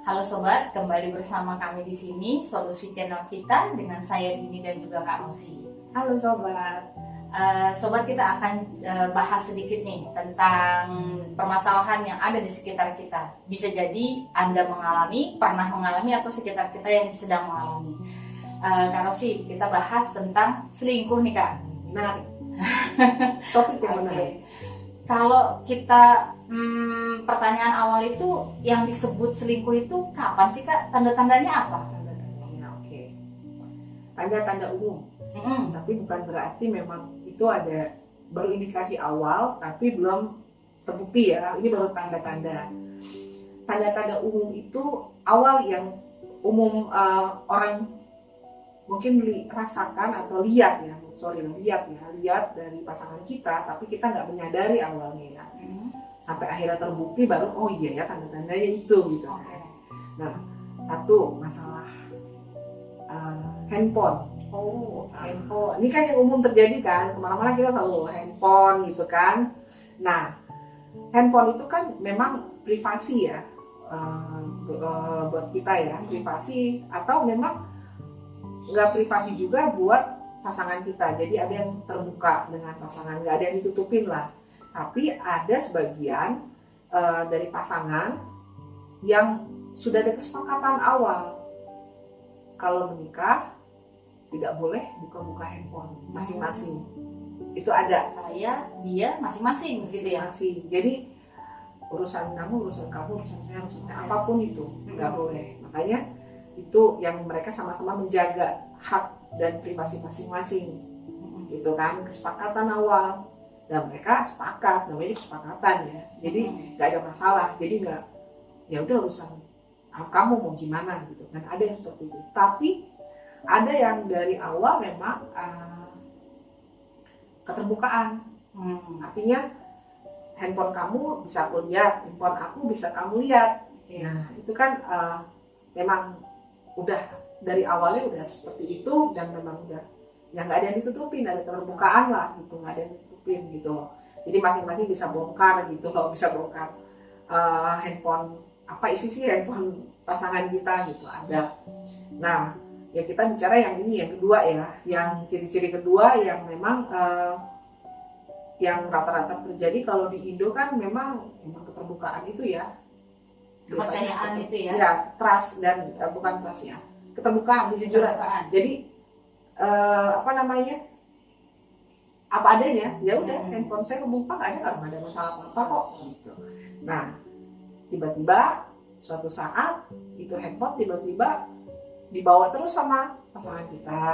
Halo sobat, kembali bersama kami di sini Solusi Channel kita dengan saya Dini dan juga Kak Rosi. Halo sobat. Sobat, kita akan bahas sedikit nih tentang permasalahan yang ada di sekitar kita. Bisa jadi Anda mengalami, pernah mengalami, atau sekitar kita yang sedang mengalami. Kak Rosi, kita bahas tentang selingkuh nih Kak. Menarik. Topik yang menarik. Kalau kita pertanyaan awal itu yang disebut selingkuh itu kapan sih Kak? Tanda-tandanya apa? Tanda-tandanya, oke. Tanda-tanda umum. Tapi bukan berarti memang itu ada baru indikasi awal, tapi belum terbukti ya. Ini baru tanda-tanda. Tanda-tanda umum itu awal yang umum orang mungkin rasakan atau lihat ya. Lihat dari pasangan kita, tapi kita nggak menyadari awalnya ya. Sampai akhirnya terbukti baru oh iya ya tanda-tandanya itu gitu. Nah, satu masalah handphone. Handphone. Ini kan yang umum terjadi kan, kemana-mana kita selalu handphone gitu kan. Nah, handphone itu kan memang privasi ya, buat kita ya, privasi, atau memang nggak privasi juga buat pasangan kita. Jadi ada yang terbuka dengan pasangan, nggak ada yang ditutupin lah. Tapi ada sebagian dari pasangan yang sudah ada kesepakatan awal kalau menikah tidak boleh buka-buka handphone masing-masing. Itu ada. Saya, dia, masing-masing gitu ya. Jadi urusan kamu, urusan kamu, urusan saya, apapun itu nggak boleh. Makanya itu yang mereka sama-sama menjaga hak dan privasi masing-masing. Gitu kan, kesepakatan awal. Dan mereka sepakat, namanya kesepakatan ya. Jadi nggak ada masalah. Jadi nggak, ya udah urusan kamu mau gimana gitu kan. Ada yang seperti itu. Tapi ada yang dari awal memang keterbukaan. Artinya handphone kamu bisa aku lihat, handphone aku bisa kamu lihat. Nah itu kan memang udah dari awalnya udah seperti itu, dan memang udah yang nggak ada yang ditutupin, ada keterbukaan lah gitu, nggak ada yang ditutupin gitu. Jadi masing-masing bisa bongkar gitu, kalau bisa bongkar handphone apa isi sih handphone pasangan kita gitu ada. Nah ya kita bicara yang ini, yang kedua ya, yang ciri-ciri kedua yang memang yang rata-rata terjadi kalau di Indo kan memang keterbukaan itu ya, Kepercayaan itu ya. Ya, trust dan bukan trust ya, keterbukaan, kejujuran. Jadi apa namanya, apa adanya, ya udah handphone saya kebuka nggak ada masalah apa kok gitu. Nah tiba-tiba suatu saat itu handphone tiba-tiba dibawa terus sama pasangan kita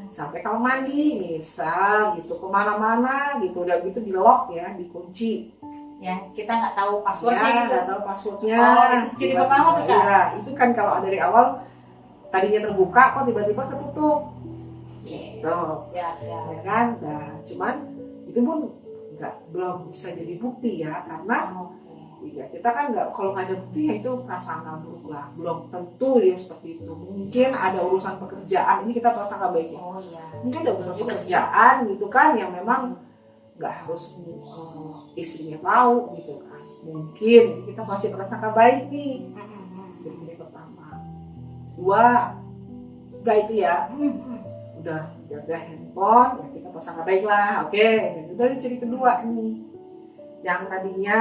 sampai kamar mandi misal gitu, kemana-mana gitu, udah gitu di lock ya, dikunci, yang kita nggak tahu passwordnya ya, gitu. nggak tahu passwordnya. Itu ciri pertama tuh Kak. Ya, itu kan kalau dari awal tadinya terbuka kok tiba-tiba ketutup. Gitu. Siap. Ya kan? Nah, cuman itu pun belum bisa jadi bukti ya, karena ya kita kan nggak, kalau nggak ada bukti ya itu prasangka buruk lah, belum tentu dia seperti itu. Mungkin ada urusan pekerjaan, ini kita prasangka baik ya. Mungkin ada urusan pekerjaan gitu kan, yang memang nggak harus istrinya tahu gitu kan. Mungkin kita masih prasangka baik nih. Ciri-ciri pertama. Dua, udah itu ya. Udah jaga handphone, ya kita prasangka baik lah. Oke, dan udah ciri kedua nih. Yang tadinya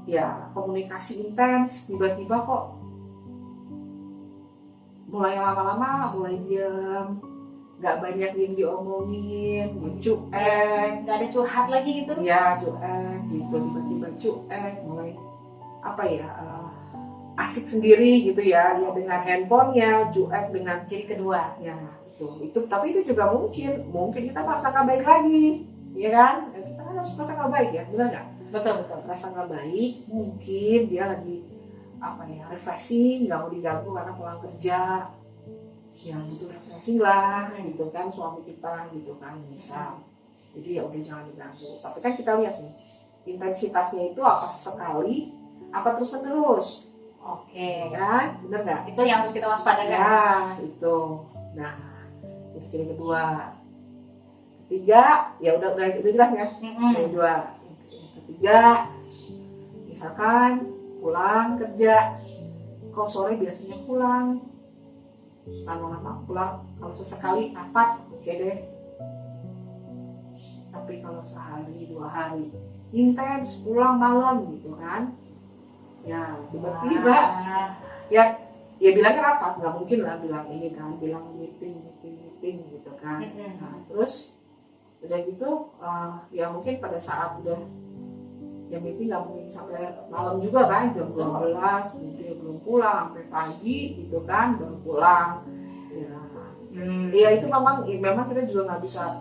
ya komunikasi intens, tiba-tiba kok mulai lama-lama mulai diam, nggak banyak yang diomongin, cuek, nggak ada curhat lagi gitu ya, cuek gitu, tiba-tiba cuek, mulai apa ya, asik sendiri gitu ya, dia dengan handphonenya, cuek dengan ciri kedua ya itu. Tapi itu juga mungkin kita prasangka baik lagi, ya kan? Kita kan harus prasangka baik ya, benar nggak? Betul. Prasangka baik, mungkin dia lagi apa ya, refreshing, nggak mau diganggu karena pulang kerja, ya butuh refreshing lah gitu kan, suami kita gitu kan misal. Jadi ya udah jangan diganggu. Tapi kan kita lihat nih, intensitasnya itu apa sesekali, apa terus menerus. Oke. Kan, bener nggak? Itu yang harus kita waspadai. Ya itu. Nah, ciri kedua. Ketiga, ya udah jelas ya. Kedua. Ketiga, misalkan pulang kerja, kok sore biasanya pulang, lama-lama pulang, kalau sesekali rapat, oke deh. Tapi kalau sehari 2 hari intens pulang malam gitu kan, ya tiba-tiba ya bilangnya rapat, nggak mungkin lah bilang ini kan, bilang meeting gitu kan. Nah, terus udah gitu ya mungkin pada saat udah ya meeting nggak mungkin sampai malam juga kan, jam 12 mungkin belum pulang, sampai pagi gitu kan baru pulang. Ya itu memang kita juga nggak bisa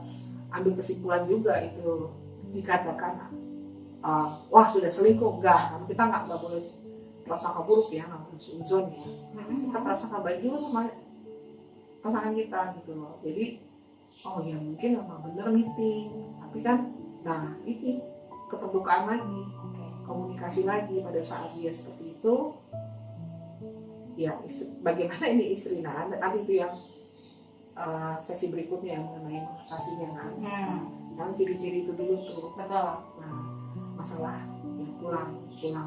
ambil kesimpulan juga itu dikatakan wah sudah selingkuh, enggak, kita nggak boleh prasangka buruk ya, nggak boleh suzon ya. Kita prasangka baik juga sama pasangan kita gitu loh. Jadi oh ya mungkin memang bener meeting, tapi kan nah ini keterbukaan lagi, komunikasi lagi pada saat dia seperti itu. Ya bagaimana ini istri, nah nanti itu yang sesi berikutnya yang mengenai komunikasinya kan. Sekarang ciri-ciri itu dulu tuh. Betul. Nah, masalah ya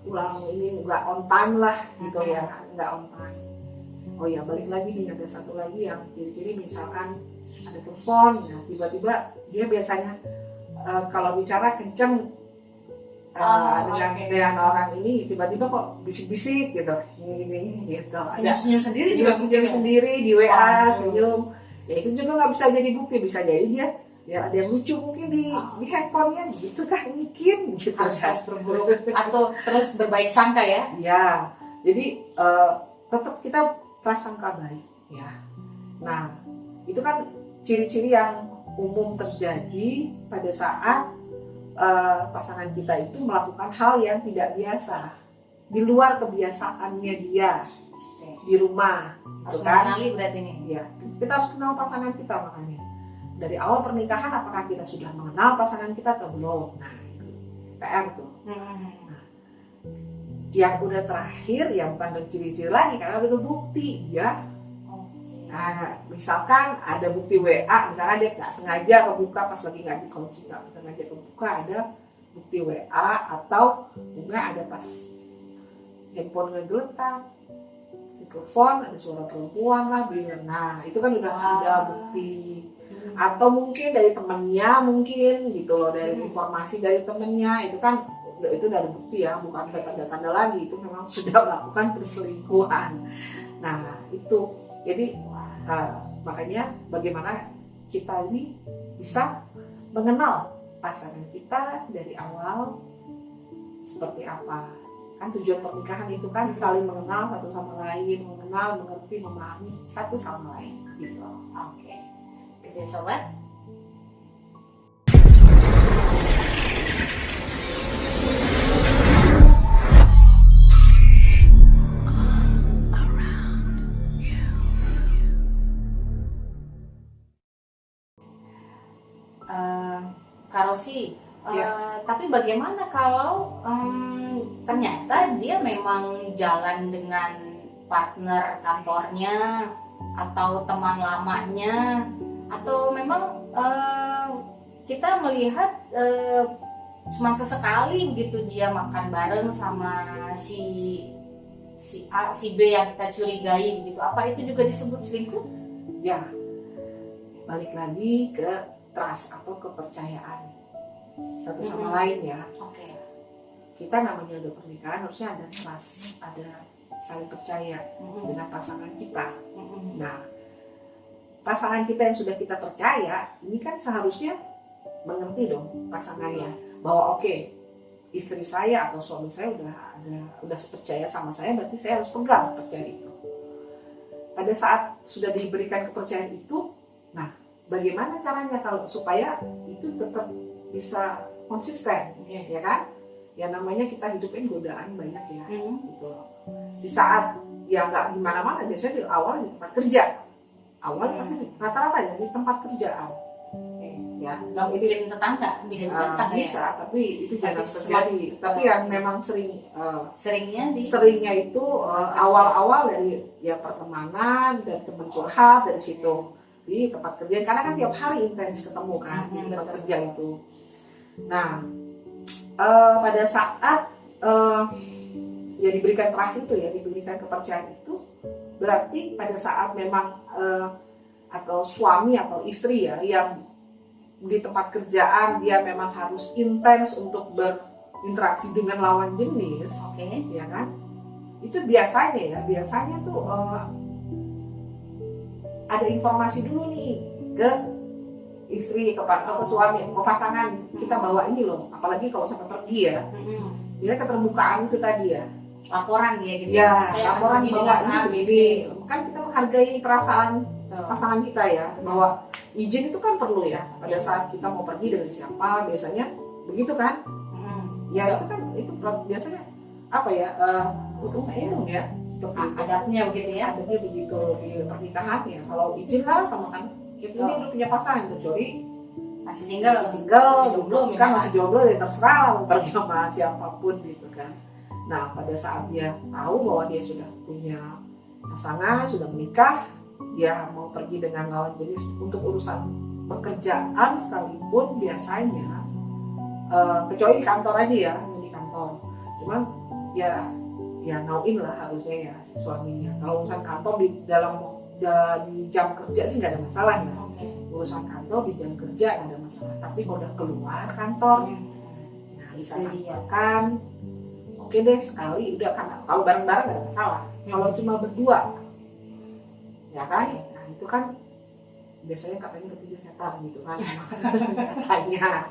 pulang ini nggak on time lah gitu ya, nggak on time. Oh ya balik lagi nih, ada satu lagi yang ciri-ciri, misalkan ada telepon, nah tiba-tiba dia biasanya kalau bicara kenceng dengan orang ini, tiba-tiba kok bisik-bisik gitu, gini gitu. Senyum-senyum sendiri juga, senyum sendiri di WA, senyum. Ya itu juga nggak bisa jadi bukti, bisa jadi dia ya ada yang lucu mungkin di handphonenya gitu kan, mungkin gitu. Harus terus berburuk atau terus berbaik sangka ya. Ya, jadi tetap kita prasangka baik ya. Nah itu kan ciri-ciri yang umum terjadi pada saat pasangan kita itu melakukan hal yang tidak biasa, di luar kebiasaannya dia di rumah. Harus kan? mengenali berarti ini. Ya, kita harus kenal pasangan kita makanya. Dari awal pernikahan apakah kita sudah mengenal pasangan kita atau belum? Nah, itu PR tuh. Nah, yang udah terakhir yang bukan dari ciri-ciri lagi karena udah bukti ya. Nah, misalkan ada bukti WA, misalnya dia nggak sengaja kebuka pas lagi nggak dikunci, nggak sengaja kebuka, ada bukti WA, atau mungkin ada pas handphone ngegeletak, telepon ada suara perempuan lah, bilang, nah itu kan udah ada bukti. Atau mungkin dari temennya mungkin gitu loh, dari informasi dari temennya, itu kan itu dari bukti ya, bukan tanda-tanda lagi, itu memang sudah melakukan perselingkuhan. Nah itu jadi makanya bagaimana kita ini bisa mengenal pasangan kita dari awal seperti apa. Kan tujuan pernikahan itu kan saling mengenal satu sama lain, mengenal, mengerti, memahami satu sama lain gitu. Oke. Gitu sobat. Kak Rosi, tapi bagaimana kalau ternyata dia memang jalan dengan partner kantornya atau teman lamanya, atau memang kita melihat cuma sesekali begitu dia makan bareng sama si A, si B yang kita curigai begitu, apa itu juga disebut selingkuh? Ya, balik lagi ke trust atau kepercayaan satu sama lain ya. Oke. Kita namanya udah pernikahan harusnya ada trust, ada saling percaya dengan pasangan kita. Nah, pasangan kita yang sudah kita percaya ini kan seharusnya mengerti dong pasangannya bahwa oke, istri saya atau suami saya udah percaya sama saya, berarti saya harus pegang kepercayaan itu. Pada saat sudah diberikan kepercayaan itu, nah bagaimana caranya kalau supaya itu tetap bisa konsisten, ya kan? Ya namanya kita hidupin godaan banyak ya, gitu. Di saat ya nggak di mana-mana, biasanya di awal di tempat kerja, pasti rata-rata ya di tempat kerjaan. Ya, nggak mungkin tetangga, bisa juga tetangga bisa, ya? Tapi itu jangan terjadi. Tapi yang memang seringnya itu awal-awal dari ya pertemanan dan teman curhat dari situ. Di tempat kerja, karena kan tiap hari intens ketemu kan di tempat kerja itu. Nah, pada saat ya diberikan trust itu ya, diberikan kepercayaan itu, berarti pada saat memang atau suami atau istri ya yang di tempat kerjaan dia memang harus intens untuk berinteraksi dengan lawan jenis, ya kan? Itu biasanya tuh ada informasi dulu nih ke istri, atau ke suami, ke pasangan, kita bawa ini loh, apalagi kalau sampai pergi ya, dia keterbukaan itu tadi ya, laporan dia gitu ya, saya laporan bahwa ini ABC. kan kita menghargai perasaan pasangan kita ya, bahwa izin itu kan perlu ya pada saat kita mau pergi dengan siapa, biasanya begitu kan, ya itu kan itu biasanya apa ya, umum ya, seperti adatnya begitu ya, adatnya begitu di pernikahan ya, kalau izin lah sama kan kita ini udah punya pasangan, kecuali masih single, jomblo kan, masih jomblo ya terserah lah mau pergi sama siapapun gitu kan. Nah pada saat dia tahu bahwa dia sudah punya pasangan, sudah menikah, dia mau pergi dengan lawan jenis untuk urusan pekerjaan sekalipun biasanya, kecuali di kantor aja ya, di kantor, cuman ya nauin lah harusnya ya si suaminya. Kalau urusan kantor di jam kerja sih nggak ada masalah ya, urusan kantor di jam kerja nggak ada masalah, tapi kalau udah keluar kantor, nah bisa makan, oke deh sekali udah, karena kalau bareng-bareng nggak ada masalah. Kalau cuma berdua, ya kan, nah itu kan biasanya katanya ketiga setan gitu kan, katanya.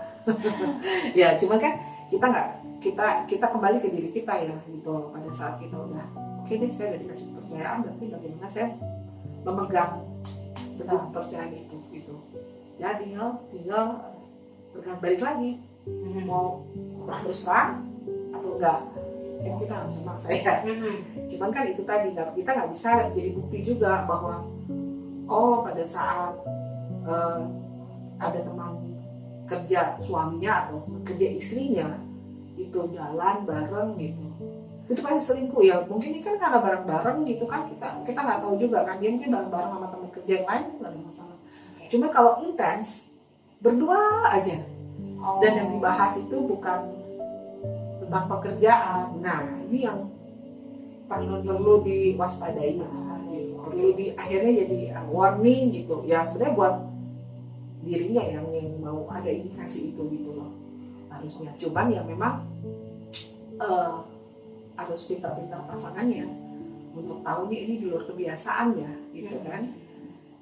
Ya cuman kan kita kembali ke diri kita ya gitu. Pada saat kita udah oke deh, saya udah dikasih kepercayaan, berarti bagaimana saya memegang betul kepercayaan itu gitu. Ya tinggal balik lagi, mau terus terang atau enggak, ya kita nggak bisa maksa ya. Cuman kan itu tadi, kita nggak bisa jadi bukti juga bahwa pada saat ada teman kerja suaminya atau kerja istrinya itu jalan bareng gitu, itu pasti selingkuh ya. Mungkin ini kan karena bareng-bareng gitu kan, kita nggak tahu juga kan, dia mungkin bareng-bareng sama teman kerja yang lain nggak ada masalah. Cuma kalau intens berdua aja, dan yang dibahas itu bukan tentang pekerjaan, nah ini yang perlu diwaspadai, perlu akhirnya jadi warning gitu ya, sebenarnya buat dirinya yang mau ada indikasi itu gitu loh harusnya. Cuman ya memang harus pintar-pintar pasangannya untuk tahu nih ini di luar kebiasaannya gitu kan.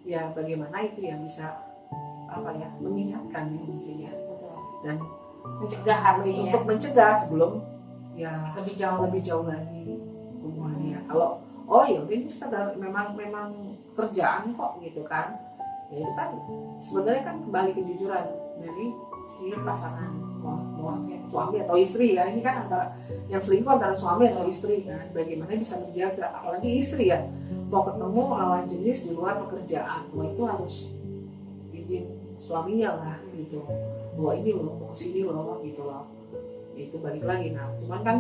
Ya bagaimana itu yang bisa mengingatkan ya mungkin ya, dan mencegah artinya untuk mencegah sebelum ya lebih jauh lagi hubungannya. Kalau ya udah ini sekedar memang kerjaan kok gitu kan, ya itu kan sebenarnya kan kembali kejujuran dari si pasangan, mau suami atau istri ya. Ini kan antara yang selingkuh antara suami atau istri kan, bagaimana bisa menjaga, apalagi istri ya mau ketemu lawan jenis di luar pekerjaan, itu harus izin suaminya lah gitu, bahwa ini loh mau kesini loh gitu loh. Itu balik lagi, nah cuman kan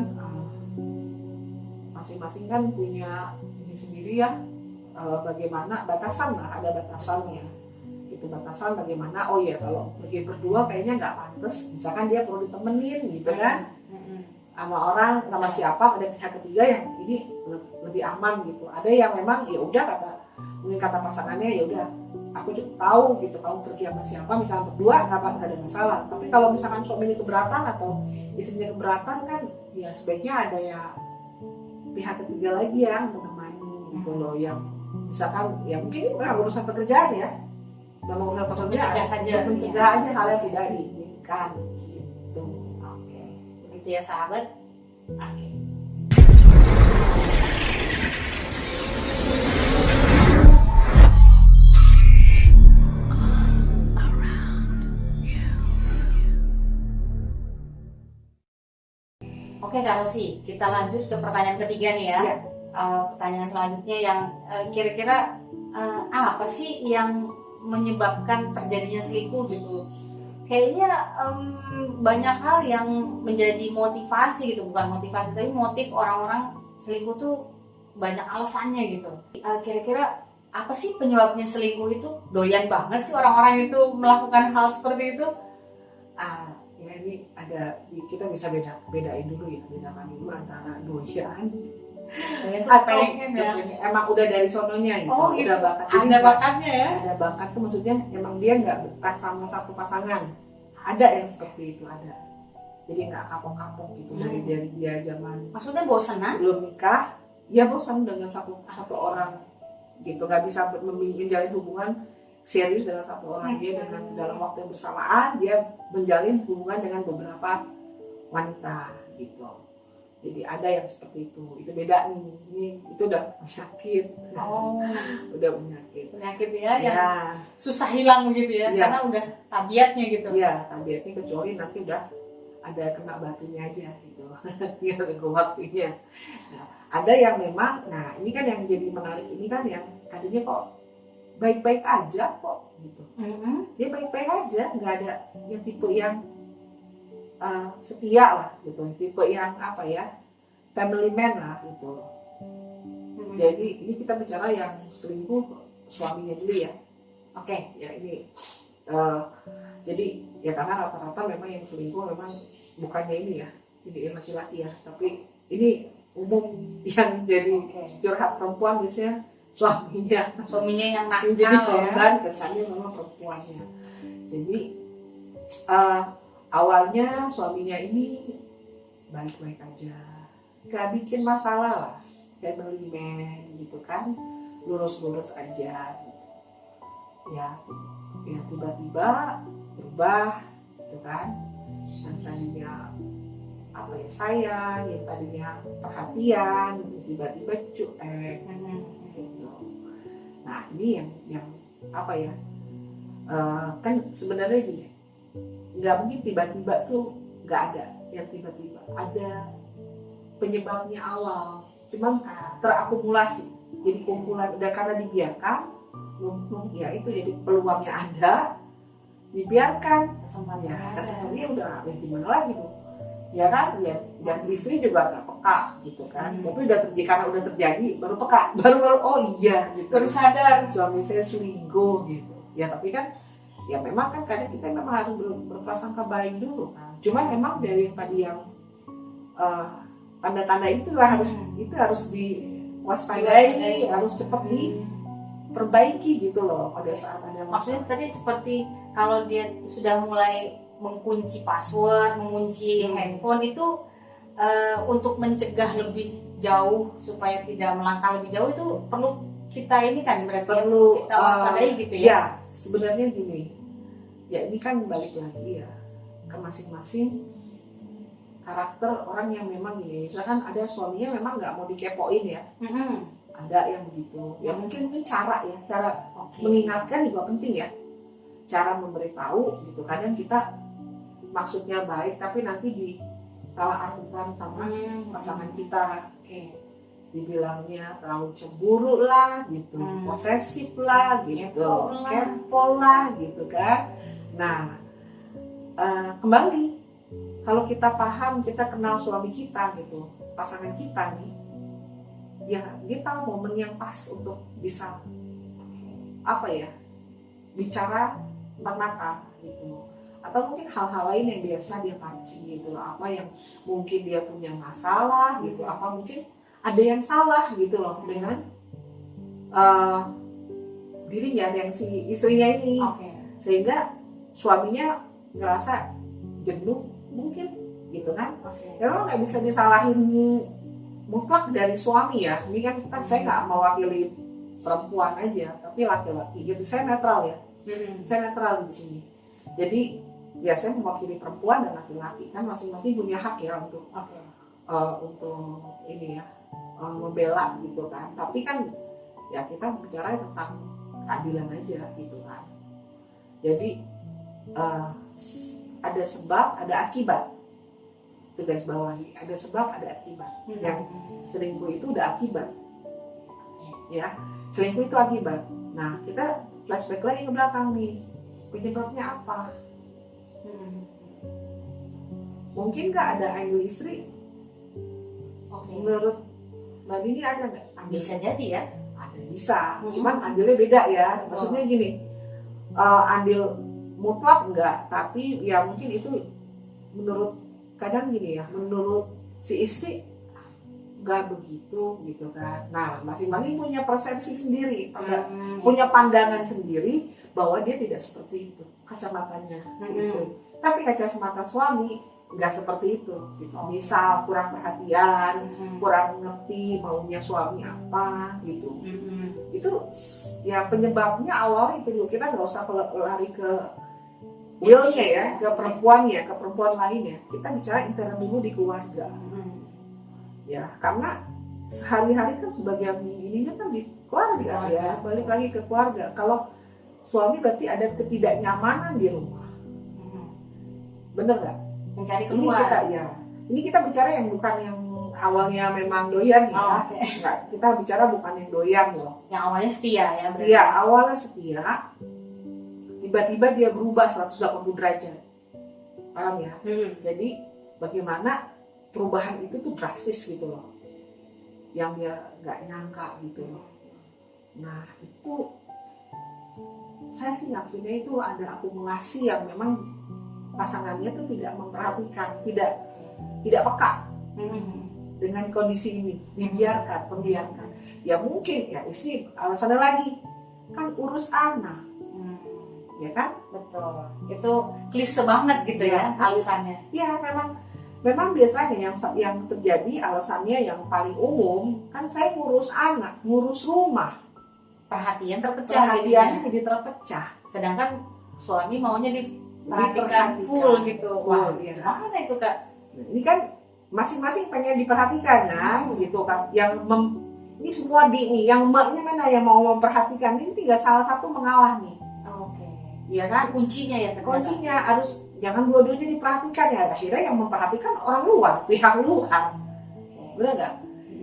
masing-masing kan punya ini sendiri ya, bagaimana batasan lah, ada batasannya itu, batasan bagaimana. Oh ya kalau pergi berdua kayaknya nggak pantas, misalkan dia perlu ditemenin gitu kan, sama orang, sama siapa, ada pihak ketiga yang ini lebih aman gitu. Ada yang memang ya udah mungkin kata pasangannya ya udah aku cukup tahu gitu, kamu pergi sama siapa, misalnya berdua nggak ada masalah. Tapi kalau misalkan suaminya keberatan atau istrinya keberatan kan, ya sebaiknya ada ya pihak ketiga lagi yang menemani gitu loh, yang misalkan ya mungkin ini bukan urusan pekerjaan ya, memang urusan pekerjaan, mencegah aja hal yang tidak diinginkan gitu. Oke, begitu ya sahabat. Oke. Oke Kak Rosi, kita lanjut ke pertanyaan ketiga nih ya. Pertanyaan selanjutnya yang kira-kira apa sih yang menyebabkan terjadinya selingkuh gitu? Kayaknya banyak hal yang menjadi motivasi gitu, bukan motivasi tapi motif orang-orang selingkuh tuh banyak alasannya gitu. Kira-kira apa sih penyebabnya selingkuh itu? Doyan banget sih orang-orang itu melakukan hal seperti itu. Ya ini ada kita bisa bedain dulu ya, bedakan dulu antara doyan Kalian tuh atau pengen ya. emang udah dari sononya gitu. Oh gitu. Udah bakat. Jadi Ada bakatnya ya. ada bakat tuh maksudnya emang dia nggak betah sama satu pasangan. Ada yang seperti itu, ada. Jadi nggak kapok-kapok gitu dari dia zaman Maksudnya bosenan? belum nikah, ya bosan dengan satu orang gitu, nggak bisa menjalin hubungan serius dengan satu orang. Dia dengan dalam waktu yang bersamaan dia menjalin hubungan dengan beberapa wanita gitu. Jadi ada yang seperti itu beda nih. Itu udah penyakit. Oh, Udah penyakit. penyakit ya, yang Ya, susah hilang gitu ya, Iya. karena udah tabiatnya gitu. iya, tabiatnya kecuali nanti udah ada kena batunya aja gitu. Ya nunggu waktunya. Nah, ada yang memang, nah ini kan yang jadi menarik, ini kan yang tadinya kok baik-baik aja kok gitu. Dia baik-baik aja, nggak ada yang tipe yang setia lah gitu, tipe yang apa ya, family man lah gitu. Jadi ini kita bicara yang selingkuh suaminya dulu ya. Oke. Ya ini jadi ya karena rata-rata memang yang selingkuh memang bukannya ini ya, ini laki-laki ya, tapi ini umum yang jadi curhat perempuan biasanya suaminya yang nakal yang jadi ya. korban, kesannya memang perempuannya. Jadi awalnya suaminya ini baik-baik aja, nggak bikin masalah lah, family man gitu kan, lurus-lurus aja gitu. Ya tiba-tiba berubah gitu kan, yang tadinya apa ya, sayang, yang tadinya perhatian, tiba-tiba cuek gitu. Nah ini yang apa ya, kan sebenarnya gini, nggak mungkin tiba-tiba tuh nggak ada yang tiba-tiba, ada penyebabnya awal, cuman terakumulasi jadi kumpulan, udah karena dibiarkan ya itu jadi peluangnya ada, dibiarkan kesempatannya udah ya gimana lagi tuh ya kan ya, dan istri juga nggak peka gitu kan. Tapi udah terjadi, karena udah terjadi baru peka, baru oh iya gitu, Baru sadar suami saya selingkuh gitu ya. Tapi kan ya memang kan kadang kita memang harus berprasangka baik dulu kan. Cuman memang dari yang tadi yang tanda-tanda itulah harus diwaspadai, harus cepat diperbaiki gitu loh pada saat ada masalah. Maksudnya tadi seperti kalau dia sudah mulai mengunci password, mengunci handphone itu untuk mencegah lebih jauh supaya tidak melangkah lebih jauh, itu perlu kita ini kan berarti perlu kita waspadai gitu ya. Ya sebenarnya gini ya, ini kan balik lagi ya ke masing-masing karakter orang yang memang gini. Misalkan ada suaminya memang nggak mau dikepoin ya, ada yang begitu ya, mungkin cara mengingatkan juga penting ya, cara memberitahu gitu. Kadang kita maksudnya baik tapi nanti disalah artikan sama pasangan kita, dibilangnya terlalu cemburu lah gitu, posesif lah gitu, kepo lah gitu kan. Nah kembali, kalau kita paham, kita kenal suami kita gitu, pasangan kita nih, ya dia tahu momen yang pas untuk bisa apa ya, bicara tentang nakal gitu, atau mungkin hal-hal lain yang biasa dia pancing gitu, apa yang mungkin dia punya masalah gitu, apa mungkin ada yang salah gitu loh dengan dirinya, yang si istrinya ini, sehingga suaminya ngerasa jenuh mungkin gitu kan. Memang nggak bisa disalahin mutlak dari suami ya, ini kan saya nggak mewakili perempuan aja, tapi laki-laki gitu, saya netral ya, saya netral di sini. Jadi ya saya mewakili perempuan dan laki-laki, kan masing-masing punya hak ya untuk ini ya, membela gitu kan. Tapi kan ya kita bicara tentang keadilan aja gitu kan. Jadi ada sebab, ada akibat. Itu garis bawahi, ada sebab, ada akibat. Yang selingkuh itu udah akibat. Ya, selingkuh itu akibat. Nah, kita flashback lagi ke belakang nih. Penyebabnya apa? Mungkin nggak ada andil istri? Menurut Mbak Dini ada nggak? Bisa jadi ya. Ada, bisa. Cuman andilnya beda ya. Maksudnya gini, andil mutlak enggak, tapi ya mungkin itu menurut kadang gini ya, menurut si istri nggak begitu gitu kan. Nah, masing-masing punya persepsi sendiri, punya pandangan sendiri bahwa dia tidak seperti itu kacamatanya si istri. Tapi kacamata suami nggak seperti itu. Gitu. Misal kurang perhatian, kurang ngerti maunya suami apa gitu. Itu ya penyebabnya awalnya itu dulu. Kita nggak usah lari ke willnya ya, ke perempuannya, ke perempuan lainnya. Kita bicara internal dulu di keluarga. Ya, karena sehari-hari kan sebagian ininya kan di keluarga ya, balik lagi ke keluarga. Kalau suami berarti ada ketidaknyamanan di rumah, bener nggak? Mencari Ini keluar. Ini kita bicara yang bukan yang awalnya memang doyan ya, Nggak, kita bicara bukan yang doyan loh. Yang awalnya setia ya. Setia, awalnya setia, tiba-tiba dia berubah 180 derajat, paham ya? Jadi bagaimana perubahan itu tuh drastis gitu loh, yang dia nggak nyangka gitu loh. Nah itu saya sih yakinnya itu ada akumulasi yang memang pasangannya tuh tidak memperhatikan, tidak peka dengan kondisi ini, membiarkan. Ya mungkin ya istri alasannya lagi kan urus anak, ya kan? Betul. Itu klise banget gitu ya alasannya. Ya memang biasanya yang terjadi alasannya yang paling umum kan saya ngurus anak, ngurus rumah, Perhatian terpecah. perhatiannya jadi terpecah. Sedangkan suami maunya diperhatikan full gitu. Wah, ya. Mana itu Kak? Ini kan masing-masing pengen diperhatikan kan, gitu kan. Ini semua nih, yang mbaknya mana yang mau memperhatikan, ini tinggal salah satu mengalah nih. Oke. Iya kan? Kuncinya ya ternyata. Kuncinya harus jangan dua-duanya diperhatikan ya. Akhirnya yang memperhatikan orang luar, pihak luar. Benar nggak?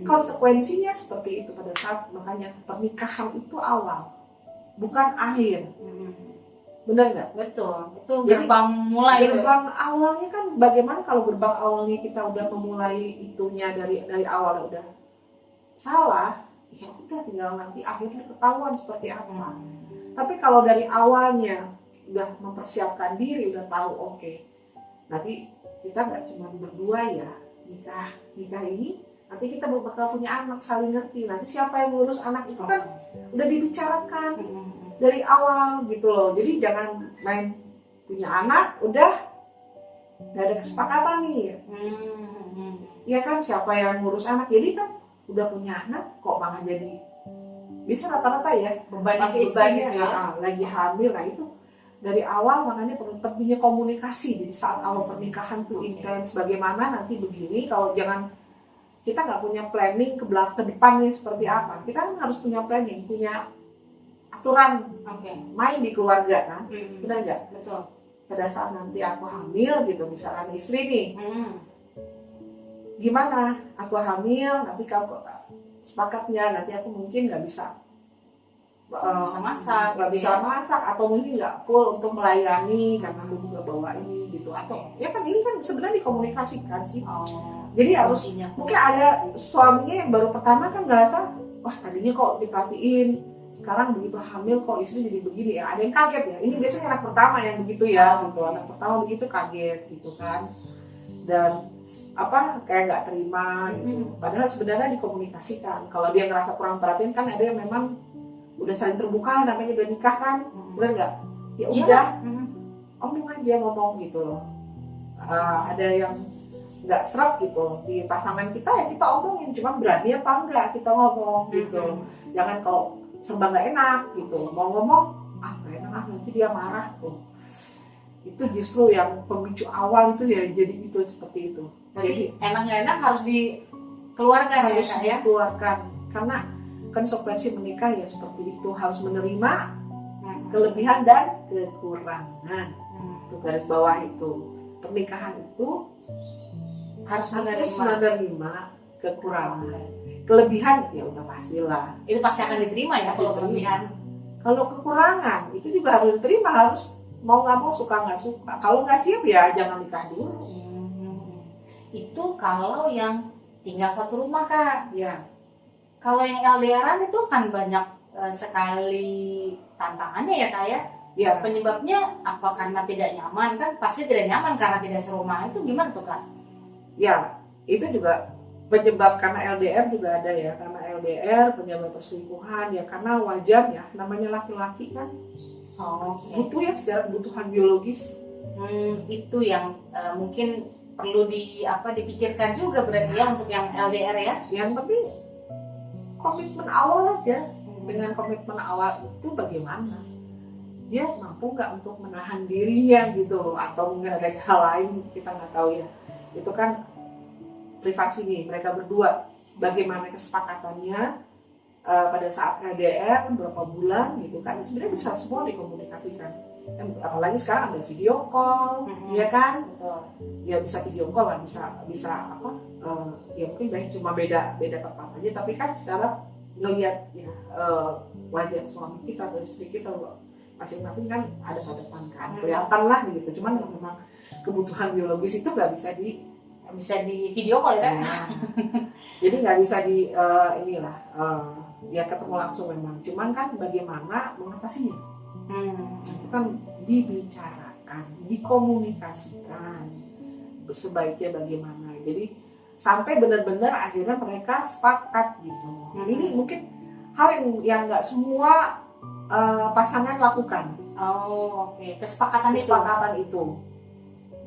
Konsekuensinya seperti itu pada saat makanya pernikahan itu awal, bukan akhir. Benar nggak? Betul. Itu gerbang mulai. Gerbang awalnya kan bagaimana kalau gerbang awalnya kita udah memulai itunya dari awal udah salah, ya udah tinggal nanti akhirnya ketahuan seperti apa. Tapi kalau dari awalnya udah mempersiapkan diri, udah tahu oke, nanti kita nggak cuma berdua ya nikah ini, nanti kita bakal punya anak, saling ngerti. Nanti siapa yang ngurus anak itu kan udah dibicarakan dari awal gitu loh. Jadi jangan main punya anak udah nggak ada kesepakatan nih. Ya kan, siapa yang ngurus anak? Jadi kan udah punya anak kok malah jadi bisa rata-rata ya beban istrinya lagi hamil. Nah itu dari awal makanya pentingnya komunikasi. Jadi saat awal pernikahan tuh intens, bagaimana nanti begini. Kalau jangan kita nggak punya planning ke depannya seperti apa, kita kan harus punya planning, punya aturan main di keluarga kan, benar nggak? Betul. Pada saat nanti aku hamil gitu, misalkan istri nih, gimana? Aku hamil, nanti kamu sepakatnya nanti aku mungkin nggak bisa masak, nggak bisa masak, atau mungkin nggak full untuk melayani karena aku juga bawa ini gitu, atau ya kan ini kan sebenarnya dikomunikasikan sih. Jadi harus mungkin ada suaminya yang baru pertama kan ngerasa wah tadinya kok diperhatiin, sekarang begitu hamil kok istri jadi begini ya, ada yang kaget ya. Ini biasanya anak pertama yang begitu ya, gitu. Anak pertama begitu kaget gitu kan, dan kayak nggak terima gitu. Padahal sebenarnya dikomunikasikan. Kalau dia ngerasa kurang perhatian kan ada yang memang udah saling terbuka, namanya udah nikah kan, benar nggak? Ya udah, omong aja ngomong gitu loh. Ada yang nggak serap gitu di pasangan kita ya kita omongin, cuma berani apa enggak kita ngomong gitu. Jangan kalau serba nggak enak gitu, mau ngomong nggak enak nanti dia marah tuh. Itu justru yang pemicu awal itu ya, jadi itu seperti itu. Jadi enak nggak enak harus dikeluarkan, harus ya, dikeluarkan karena konsekuensi menikah ya seperti itu, harus menerima kelebihan dan kekurangan. Itu garis bawah itu, pernikahan itu harus menerima kekurangan. Kelebihan ya udah pastilah, itu pasti akan diterima ya. Kalau kelebihan, kalau kekurangan itu juga harus diterima, harus mau nggak mau, suka nggak suka. Kalau nggak siap ya jangan nikah dulu. Itu kalau yang tinggal satu rumah Kak. Ya. Kalau yang LDRan itu kan banyak sekali tantangannya ya Kak ya. Ya. Penyebabnya apa? Karena tidak nyaman kan? Pasti tidak nyaman karena tidak serumah. Itu gimana tuh Kak? Ya, itu juga penyebab karena LDR juga ada ya, karena LDR penyebab perselingkuhan ya, karena wajar ya, namanya laki-laki kan butuh ya secara kebutuhan biologis. Itu yang mungkin perlu dipikirkan juga berarti ya untuk yang LDR ya. Yang penting komitmen awal aja. Dengan komitmen awal itu bagaimana dia mampu nggak untuk menahan dirinya gitu, atau mungkin ada cara lain kita nggak tahu ya. Itu kan privasi nih mereka berdua, bagaimana kesepakatannya pada saat LDR berapa bulan gitu kan, sebenarnya bisa semua dikomunikasikan. Apalagi sekarang ada video call, ya kan? Betul. Ya bisa video call lah, bisa apa? Ya mungkin cuma beda tempat aja, tapi kan secara ngelihat ya wajah suami kita atau istri kita masing-masing kan ada pada depan kan, kelihatan lah gitu. Cuman memang kebutuhan biologis itu nggak bisa di video call ya. Jadi nggak bisa ya ketemu langsung memang. Cuman kan bagaimana mengatasinya? Itu kan dibicarakan, dikomunikasikan sebaiknya bagaimana. Jadi sampai benar-benar akhirnya mereka sepakat gitu. Ini mungkin hal yang nggak semua pasangan lakukan. Oke. Kesepakatan itu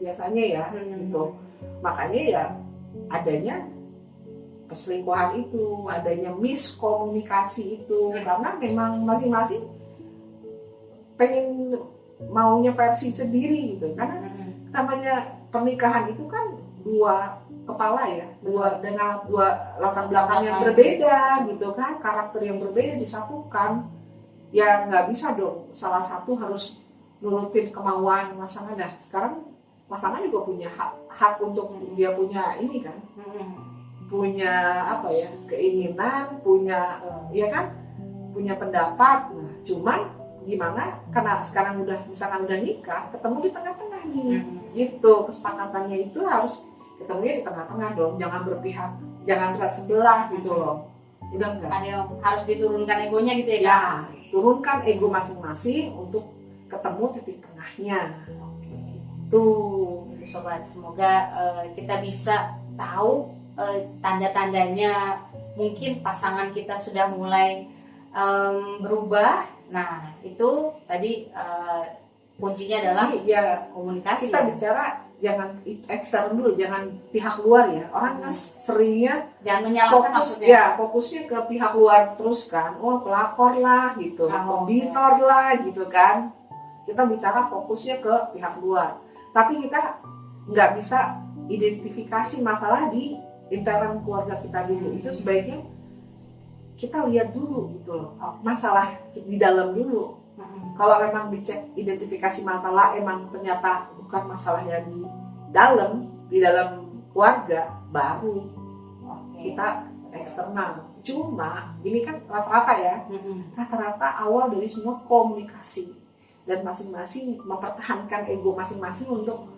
biasanya ya gitu. Makanya ya adanya perselingkuhan itu, adanya miskomunikasi itu, karena memang masing-masing pengen maunya versi sendiri gitu. Karena namanya pernikahan itu kan dua kepala ya, dengan dua latar belakang yang berbeda gitu kan, karakter yang berbeda disatukan. Ya nggak bisa dong salah satu harus nurutin kemauan pasangan. Nah sekarang pasangan juga punya hak untuk dia punya ini kan, punya apa ya, keinginan, punya ya kan, punya pendapat. Nah cuman gimana, karena sekarang misalkan udah nikah, ketemu di tengah-tengah nih gitu. Kesepakatannya itu harus ketemunya di tengah-tengah dong, jangan berpihak, jangan berat sebelah gitu loh. Udah enggak? Ada yang harus diturunkan egonya gitu ya? Ya, turunkan ego masing-masing untuk ketemu titik tengahnya. Tuh, sobat, semoga kita bisa tahu tanda-tandanya mungkin pasangan kita sudah mulai berubah. Nah, itu tadi kuncinya adalah komunikasi. Kita bicara jangan eksternal dulu, jangan pihak luar ya. Orang kan seringnya jangan menyalahkan fokusnya ke pihak luar terus kan. Oh, pelakor lah gitu, kombinor lah gitu kan. Kita bicara fokusnya ke pihak luar. Tapi kita nggak bisa identifikasi masalah di internal keluarga kita dulu. Itu sebaiknya kita lihat dulu gitu loh, masalah di dalam dulu. Kalau memang dicek identifikasi masalah emang ternyata bukan masalah yang di dalam keluarga, baru kita eksternal. Cuma ini kan rata-rata ya, rata-rata awal dari semua komunikasi dan masing-masing mempertahankan ego masing-masing untuk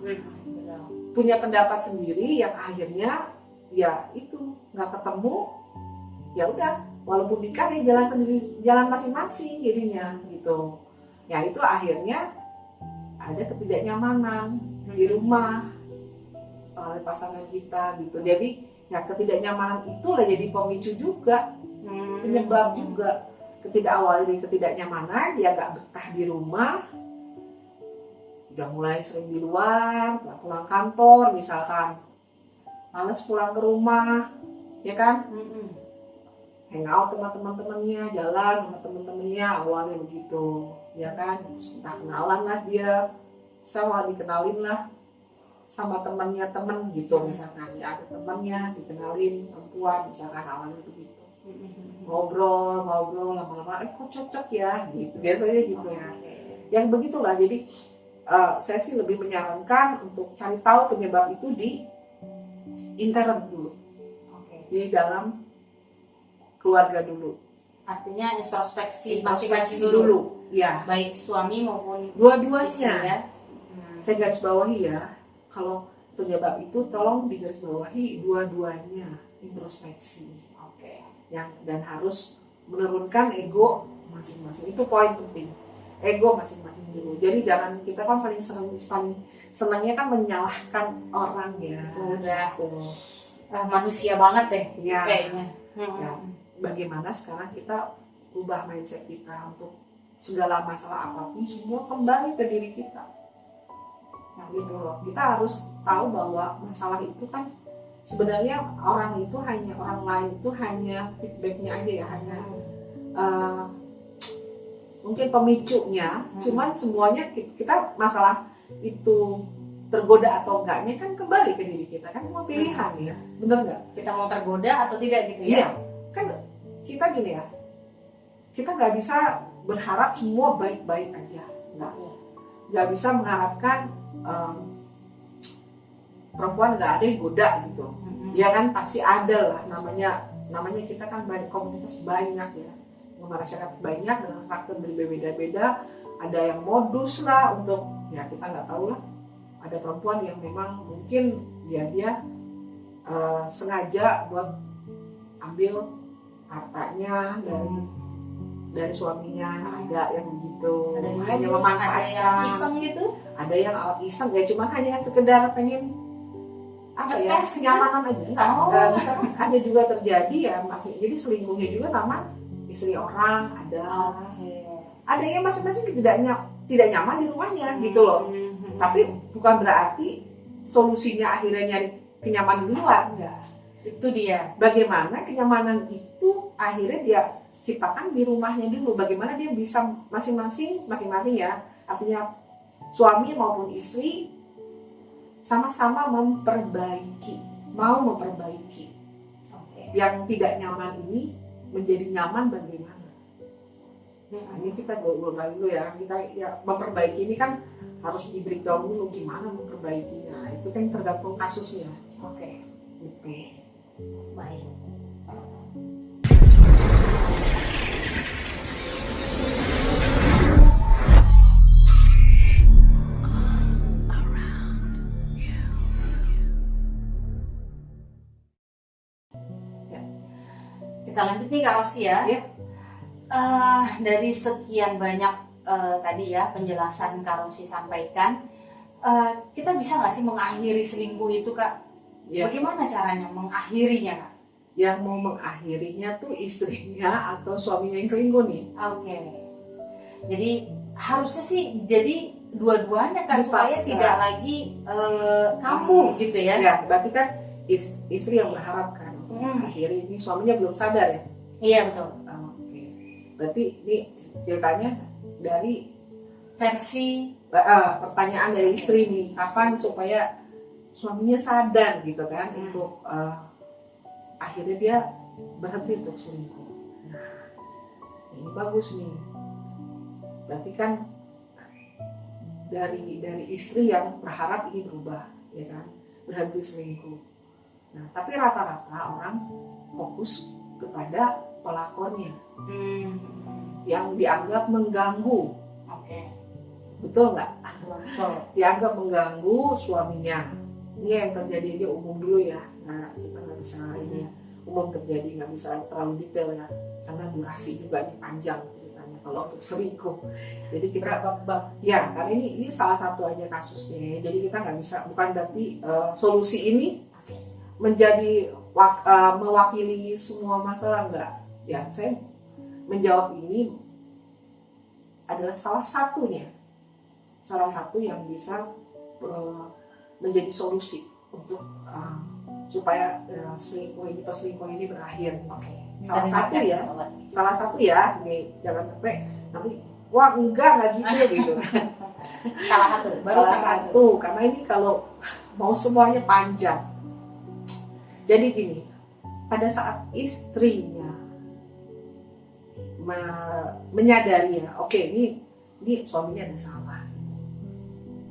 punya pendapat sendiri, yang akhirnya ya itu nggak ketemu. Ya udah, walaupun nikah ya jalan sendiri, jalan masing-masing jadinya gitu. Ya itu akhirnya ada ketidaknyamanan di rumah oleh pasangan kita gitu. Jadi ya ketidaknyamanan itulah jadi pemicu juga, penyebab juga. Awal dari ketidaknyamanan, dia gak betah di rumah, udah mulai sering di luar, gak pulang kantor misalkan, males pulang ke rumah, ya kan? Hangout sama teman-temannya, jalan sama teman-temannya, awalnya begitu, ya kan? Entah kenalan lah dia, sama dikenalin lah sama temannya temen gitu, misalkan ya ada temannya dikenalin perempuan, misalkan awalnya begitu. Ngobrol lama-lama, kok cocok ya gitu, biasanya gitu ya. Yang begitulah, jadi saya sih lebih menyarankan untuk cari tahu penyebab itu di internal dulu, di dalam keluarga dulu. Artinya introspeksi masing-masing dulu. Ya, baik suami maupun dua-duanya ya. Saya garis bawahi ya, kalau penyebab itu tolong digaris bawahi dua-duanya, introspeksi. Dan harus menurunkan ego masing-masing, itu poin penting. ego masing-masing dulu. Jadi jangan, kita kan paling senangnya kan menyalahkan orang ya. Udah Tuh. manusia banget deh Ya, kayaknya. ya. Bagaimana sekarang kita ubah mindset kita untuk segala masalah apapun semua kembali ke diri kita. Nah, gitu loh. Kita harus tahu bahwa masalah itu kan sebenarnya orang lain itu hanya feedbacknya aja ya, hanya mungkin pemicunya. Cuman semuanya kita masalah itu tergoda atau enggaknya kan kembali ke diri kita, kan mau pilihan ya, bener nggak? Kita mau tergoda atau tidak gitu ya? Iya, kan kita gini ya, kita nggak bisa berharap semua baik-baik aja, nggak bisa mengharapkan perempuan nggak ada yang goda gitu. Ya kan pasti ada lah, namanya kita kan banyak, komunitas banyak ya, masyarakat banyak dengan karakter berbeda-beda. Ada yang modus lah untuk, ya kita nggak tahu lah. Ada perempuan yang memang mungkin dia sengaja buat ambil hartanya dari suaminya, ada yang begitu, Ada yang hanya modus, memanfaatkan. ada yang iseng gitu. Ada yang iseng ya, cuman hanya sekedar pengen apa ya, Ngetes, kenyamanan aja. Oh. Misalkan ada juga terjadi ya, masih jadi selingkuhnya juga sama istri orang, ada yang masing-masing tidak nyaman di rumahnya gitu loh. Tapi bukan berarti solusinya akhirnya nyari kenyamanan di luar, enggak. Itu dia. Bagaimana kenyamanan itu akhirnya dia ciptakan di rumahnya dulu. Bagaimana dia bisa masing-masing ya, artinya suami maupun istri sama-sama mau memperbaiki. Yang tidak nyaman ini menjadi nyaman bagaimana? Nah, ini kita googling dulu ya. Kita ya memperbaiki ini kan harus di breakdown dulu gimana memperbaikinya. Itu kan tergantung kasusnya. Oke. Gitu. Baik. Kita lanjut nih Kak Rosi ya. Ya. Dari sekian banyak tadi ya penjelasan Kak Rosi sampaikan, kita bisa nggak sih mengakhiri selingkuh itu Kak? Ya. Bagaimana caranya mengakhirinya Kak? Yang mau mengakhirinya tuh istrinya atau suaminya yang selingkuh nih. Oke. Jadi harusnya sih jadi dua-duanya kan, Dipaksa. supaya tidak lagi kambuh gitu ya. Ya, berarti kan istri yang berharap kan untuk mengakhiri, ini suaminya belum sadar ya. Iya betul. Oke. Berarti ini ceritanya dari Versi pertanyaan dari istri nih, kapan supaya suaminya sadar gitu kan, untuk akhirnya dia berhenti untuk selingkuh. Nah, ini bagus nih. Berarti kan dari istri yang berharap ini berubah, ya kan, berhenti selingkuh. Nah, tapi rata-rata orang fokus kepada pelakonnya yang dianggap mengganggu. Oke. Betul nggak? Betul. Dianggap mengganggu suaminya. Ini yang terjadi aja umum dulu ya. Nah, kita nggak bisa ini umum terjadi, nggak bisa terlalu detail ya, karena durasi juga ini panjang ceritanya kalau untuk selingkuh. Jadi kita ya, karena ini salah satu aja kasusnya. Jadi kita nggak bisa, bukan berarti solusi ini menjadi mewakili semua masalah, enggak. Ya, saya menjawab ini adalah salah satu yang bisa menjadi solusi untuk supaya perselingkuhan ini berakhir. Oke. Salah satu ya, nih jangan sampai nanti wah enggak gitu. Salah satu, karena ini kalau mau semuanya panjang. Jadi gini, pada saat istrinya menyadari ya, oke, ini suaminya ada salah,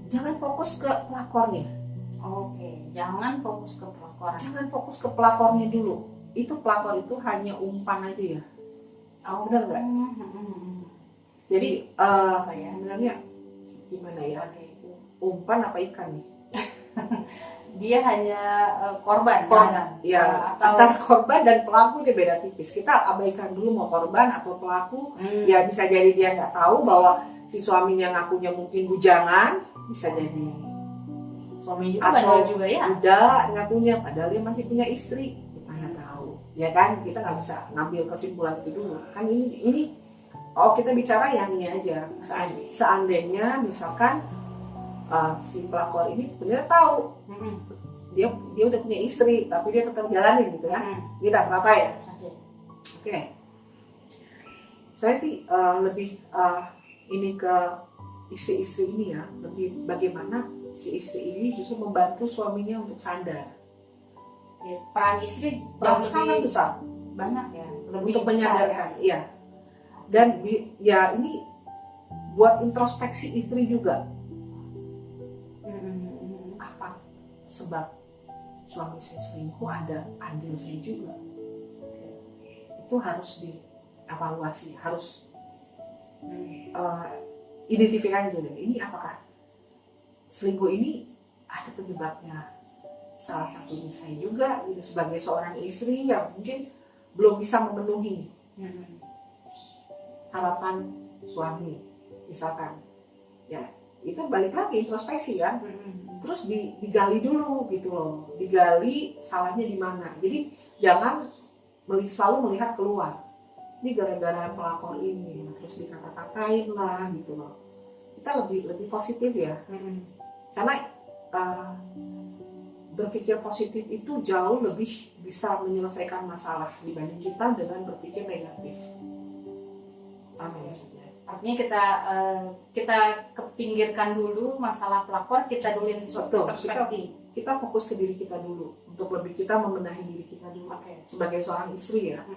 jangan fokus ke pelakornya. Oke, jangan fokus ke pelakor. Jangan fokus ke pelakornya dulu. Itu pelakor itu hanya umpan aja ya. Benar nggak? Jadi sebenarnya gimana ya? Umpan apa ikan nih? dia hanya korban, ya, atau antara korban dan pelaku dia beda tipis. Kita abaikan dulu mau korban atau pelaku. Ya bisa jadi dia nggak tahu bahwa si suaminya ngakunya mungkin bujangan, bisa jadi suami juga atau bandel juga ya. udah ngakunya padahal dia masih punya istri, kita nggak tahu, ya kan? Kita nggak bisa ngambil kesimpulan itu dulu. Kan ini kita bicara yang ini aja. Seandainya misalkan si pelakor ini benar tahu dia udah punya istri tapi dia tetap jalanin gitu kan, kita rata ya. Oke. Saya sih lebih ini ke istri-istri ini ya, lebih bagaimana si istri ini justru membantu suaminya untuk sadar. Ya, peran istri Sangat besar banyak ya, lebih untuk besar, menyadarkan, ya. Dan ya ini buat introspeksi istri juga. Apa sebab suami saya selingkuh, ada andil saya juga. Itu harus dievaluasi, harus identifikasi dulu. Ini apakah selingkuh ini ada penyebabnya? Salah satunya saya juga gitu, sebagai seorang istri yang mungkin belum bisa memenuhi harapan suami, misalkan. Ya, itu balik lagi introspeksi kan. Terus digali dulu gitu loh, digali salahnya di mana. Jadi jangan selalu melihat keluar. Ini gara-gara pelakor ini, terus dikata-katain lah gitu loh. Kita lebih positif ya, karena berpikir positif itu jauh lebih bisa menyelesaikan masalah dibanding kita dengan berpikir negatif. Maksudnya. Artinya kita kepinggirkan dulu masalah pelakor, kita dulu introspeksi. Kita fokus ke diri kita dulu, untuk lebih kita membenahi diri kita dulu. Sebagai seorang istri ya,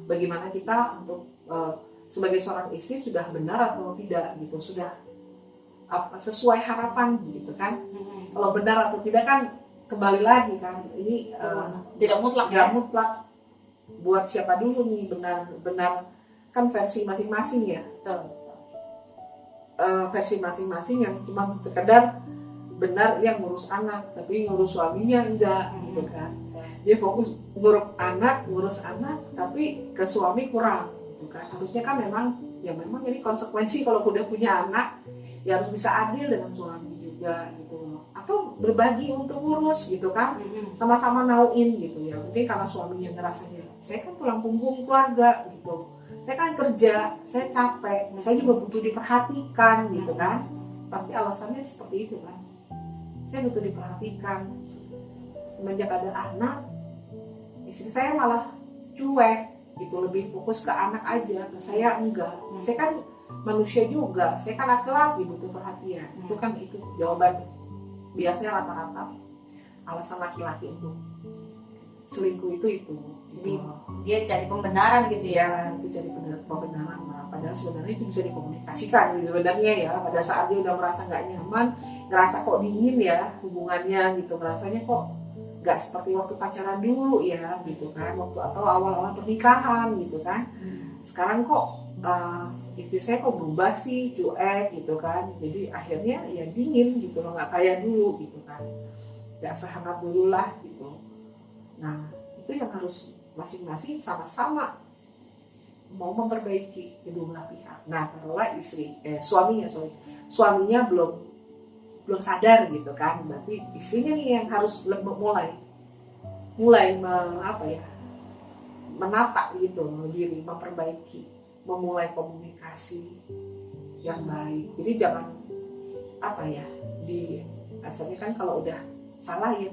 bagaimana kita untuk sebagai seorang istri sudah benar atau tidak gitu, sudah sesuai harapan gitu kan. Kalau benar atau tidak kan kembali lagi kan, ini tidak mutlak ya. Mutlak buat siapa dulu nih benar kan, versi masing-masing ya. Versi masing-masing yang cuma sekedar benar yang ngurus anak, tapi ngurus suaminya enggak gitu kan. Dia fokus ngurus anak, tapi ke suami kurang gitu kan. Harusnya kan memang ini konsekuensi kalau udah punya anak ya harus bisa adil dengan suami juga gitu loh. Atau berbagi untuk ngurus gitu kan, sama-sama nauin gitu ya. Mungkin karena suaminya ngerasanya saya kan tulang punggung keluarga gitu, saya kan kerja, saya capek, saya juga butuh diperhatikan gitu kan. Pasti alasannya seperti itu kan, saya butuh diperhatikan. Semenjak ada anak, istri saya malah cuek gitu, lebih fokus ke anak aja, ke saya enggak. Saya kan manusia juga, saya kan laki-laki butuh perhatian. Itu kan itu jawaban biasanya rata-rata alasan laki-laki untuk selingkuh itu. Jadi dia cari pembenaran gitu ya. Itu cari pembenaran lah. Padahal sebenarnya itu bisa dikomunikasikan sebenarnya ya. Pada saat dia udah merasa nggak nyaman, ngerasa kok dingin ya hubungannya gitu, rasanya kok nggak seperti waktu pacaran dulu ya gitu kan, waktu atau awal-awal pernikahan gitu kan. Sekarang kok istri saya kok berubah sih, cuek gitu kan. Jadi akhirnya ya dingin gitu loh, nggak kayak dulu gitu kan, nggak sehangat dulu lah gitu. Nah itu yang harus masing-masing sama-sama mau memperbaiki kedua belah pihak. Nah taruhlah suaminya belum sadar gitu kan, berarti istrinya nih yang harus mulai menata gitu diri, memperbaiki, memulai komunikasi yang baik. Jadi jangan asalnya kan kalau udah salah ya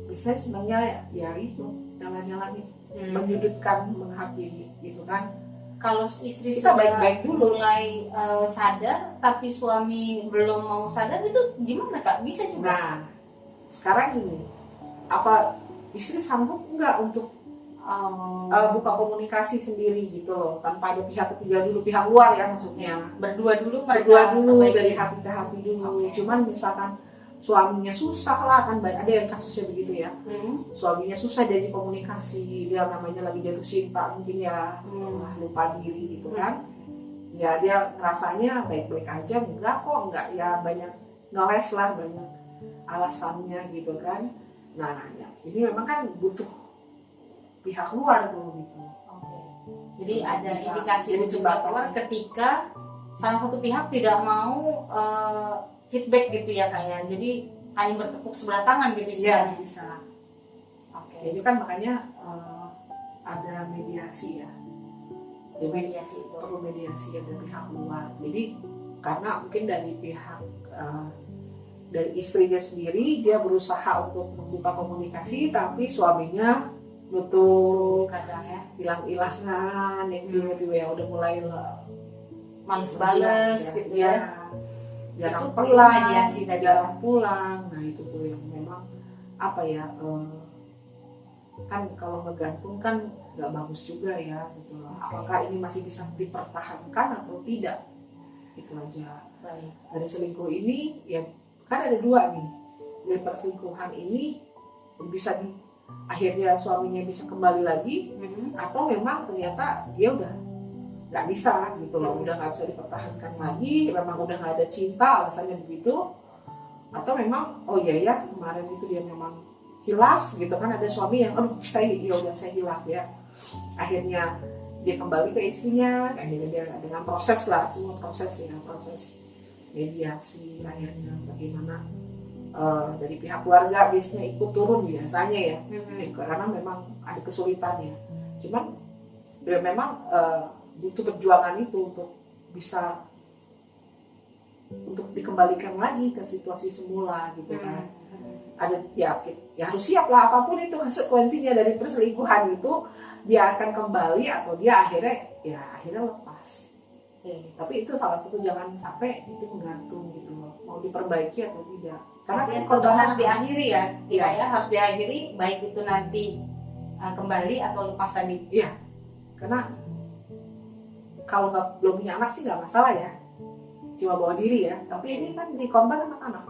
biasanya sebenarnya ya itu nyala-nyalain, menyudutkan, menghakimi gitu kan. Kalau istri kita sudah baik-baik dulu mulai sadar tapi suami belum mau sadar, itu gimana Kak? Bisa juga. Nah sekarang ini apa istri sanggup nggak untuk buka komunikasi sendiri gitu loh, tanpa ada pihak ketiga dulu, pihak luar ya maksudnya. Berdua dulu dari hati ke hati dulu. Cuman misalkan suaminya susah lah kan, ada yang kasusnya begitu ya. Suaminya susah jadi komunikasi, dia namanya lagi jatuh cinta mungkin ya, lupa diri gitu kan. Ya dia rasanya baik-baik aja, enggak ya banyak ngeles lah, banyak alasannya gitu kan. Nah ya, ini memang kan butuh pihak luar tuh gitu. Oke. Jadi ada Bisa indikasi jadi butuh jembatan. keluar ketika salah satu pihak tidak mau feedback gitu ya kayak. Jadi hanya bertepuk sebelah tangan gitu Iya istilahnya. bisa. Oke. Jadi kan makanya ada mediasi ya. Jadi Mediasi itu. perlu mediasi dari pihak luar. Jadi karena mungkin dari pihak dari istrinya sendiri dia berusaha untuk membuka komunikasi, tapi suaminya nutup, Kadang ya hilang-hilangan, yang tiba-tiba ya udah mulai males bales gitu ya. Jarang Itu perlu pulang, mediasi tadi. jarang pulang. Nah itu tuh yang memang apa ya, kan kalau ngegantung kan nggak bagus juga ya gitu loh. Apakah ini masih bisa dipertahankan atau tidak, itu aja. Baik. Dari selingkuh ini ya kan ada dua nih, dari perselingkuhan ini bisa akhirnya suaminya bisa kembali lagi, atau memang ternyata dia udah nggak bisa gitu loh, udah nggak bisa dipertahankan lagi, memang udah nggak ada cinta alasannya begitu, atau memang oh iya ya kemarin itu dia memang hilaf gitu kan, ada suami yang saya hilaf ya, akhirnya dia kembali ke istrinya, akhirnya dia dengan proses lah, semua proses ya, proses mediasi, akhirnya bagaimana dari pihak keluarga biasanya ikut turun biasanya ya, karena memang ada kesulitannya, cuman ya memang butuh perjuangan itu untuk bisa untuk dikembalikan lagi ke situasi semula gitu kan. Ada ya harus siap lah, apapun itu konsekuensinya dari perselingkuhan itu, dia akan kembali atau dia akhirnya lepas. Tapi itu salah satu, jangan sampai itu menggantung gitu loh, mau diperbaiki atau tidak, karena korban harus diakhiri ya, ya harus diakhiri, baik itu nanti kembali atau lepas tadi. Iya, karena kalau belum punya anak sih nggak masalah ya, cuma bawa diri ya, tapi ini kan di korban anak-anak.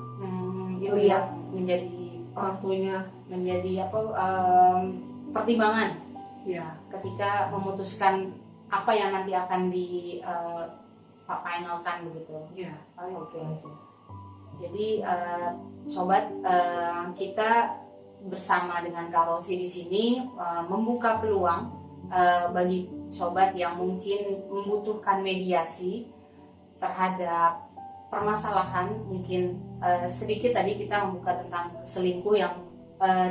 Itu yang menjadi orang tuanya menjadi pertimbangan ya ketika memutuskan apa yang nanti akan di finalkan begitu. ya oke aja. Jadi sobat, kita bersama dengan Kak Rosi di sini membuka peluang bagi sobat yang mungkin membutuhkan mediasi terhadap permasalahan, mungkin sedikit tadi kita membuka tentang selingkuh yang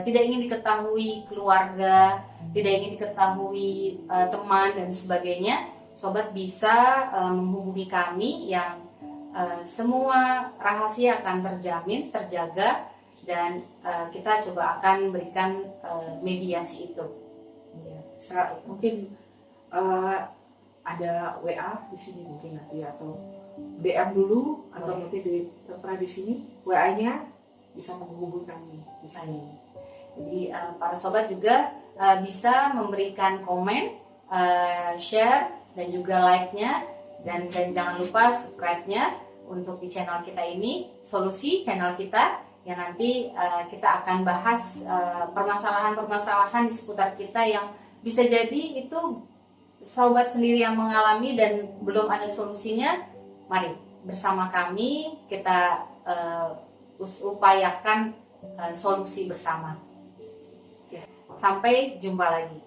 tidak ingin diketahui keluarga, tidak ingin diketahui teman dan sebagainya. Sobat bisa menghubungi kami yang semua rahasia akan terjamin, terjaga, dan kita coba akan berikan mediasi itu. Ya, bisa mungkin ada WA di sini mungkin nanti, atau DM dulu, atau nanti tertera di sini WA-nya, bisa menghubungi kami di sini. Jadi para sobat juga bisa memberikan komen, share, dan juga like-nya, dan jangan lupa subscribe-nya untuk di channel kita ini, Solusi, channel kita, yang nanti kita akan bahas permasalahan-permasalahan di seputar kita yang bisa jadi itu sobat sendiri yang mengalami dan belum ada solusinya. Mari bersama kami kita upayakan solusi bersama. Sampai jumpa lagi.